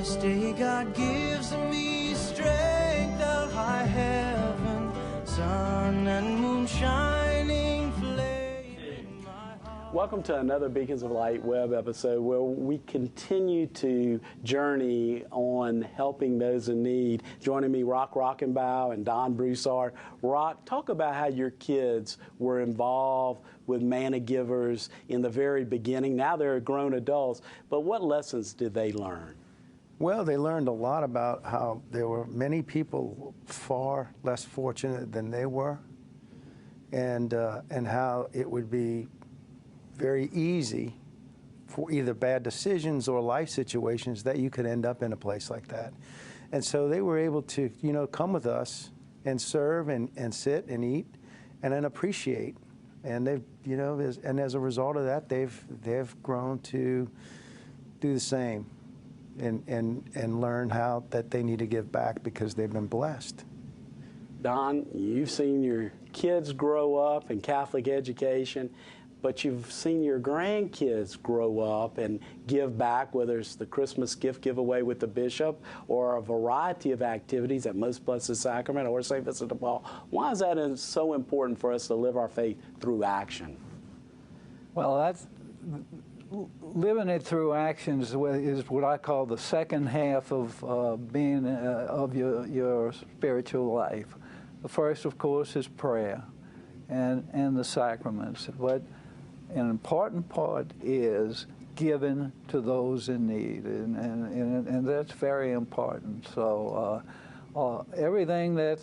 this day God gives me strength of high heaven, sun and moon shining, flame in my heart. Welcome to another Beacons of Light web episode where we continue to journey on helping those in need. Joining me, Rock Rockenbaugh and Don Broussard. Rock, talk about how your kids were involved with Manna Givers in the very beginning. Now they're grown adults, but what lessons did they learn? Well, they learned a lot about how there were many people far less fortunate than they were, and how it would be very easy for either bad decisions or life situations that you could end up in a place like that. And so they were able to, come with us and serve and sit and eat and then appreciate. And they've, and as a result of that, they've grown to do the same and learn how that they need to give back because they've been blessed. Don, you've seen your kids grow up in Catholic education, but you've seen your grandkids grow up and give back, whether it's the Christmas gift giveaway with the bishop or a variety of activities at Most Blessed Sacrament or St. Vincent de Paul. Why is that so important for us to live our faith through action? Well, that's living it through actions is what I call the second half of being of your spiritual life. The first, of course, is prayer and the sacraments. But an important part is giving to those in need, and that's very important. So everything that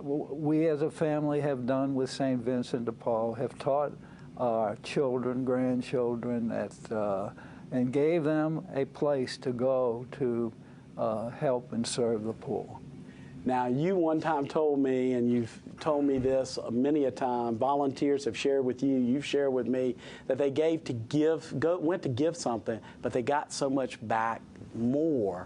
we as a family have done with St. Vincent de Paul have taught our children, grandchildren, and gave them a place to go to help and serve the poor. Now, you one time told me, and you've told me this many a time, volunteers have shared with you, you've shared with me, that they went to give something, but they got so much back more.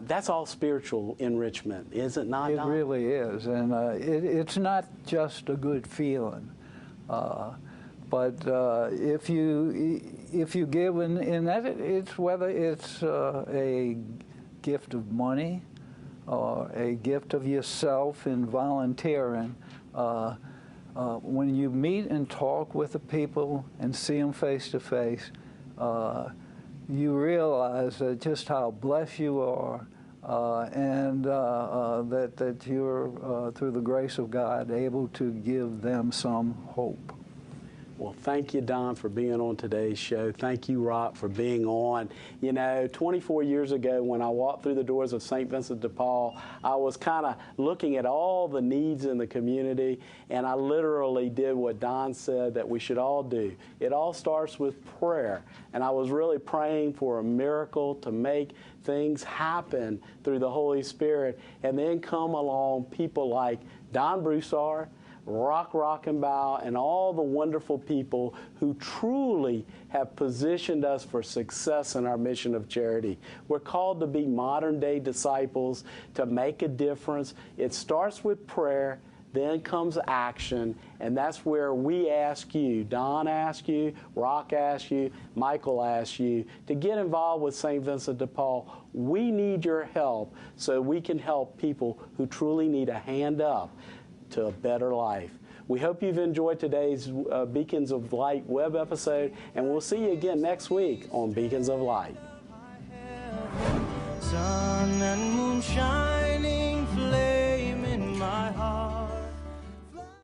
That's all spiritual enrichment, is it not, Don? It really is, and it's not just a good feeling. But if you give in that, it's whether it's a gift of money or a gift of yourself in volunteering, when you meet and talk with the people and see them face to face, you realize just how blessed you are, and that you're, through the grace of God, able to give them some hope. Well, thank you, Don, for being on today's show. Thank you, Rock, for being on. 24 years ago, when I walked through the doors of St. Vincent de Paul, I was kind of looking at all the needs in the community, and I literally did what Don said that we should all do. It all starts with prayer, and I was really praying for a miracle to make things happen through the Holy Spirit, and then come along people like Don Broussard, Rock Rockenbaugh, and all the wonderful people who truly have positioned us for success in our mission of charity. We're called to be modern-day disciples, to make a difference. It starts with prayer, then comes action, and that's where we ask you, Don asks you, Rock asks you, Michael asks you, to get involved with St. Vincent de Paul. We need your help so we can help people who truly need a hand up to a better life. We hope you've enjoyed today's Beacons of Light web episode, and we'll see you again next week on Beacons of Light. Sun and moon shining.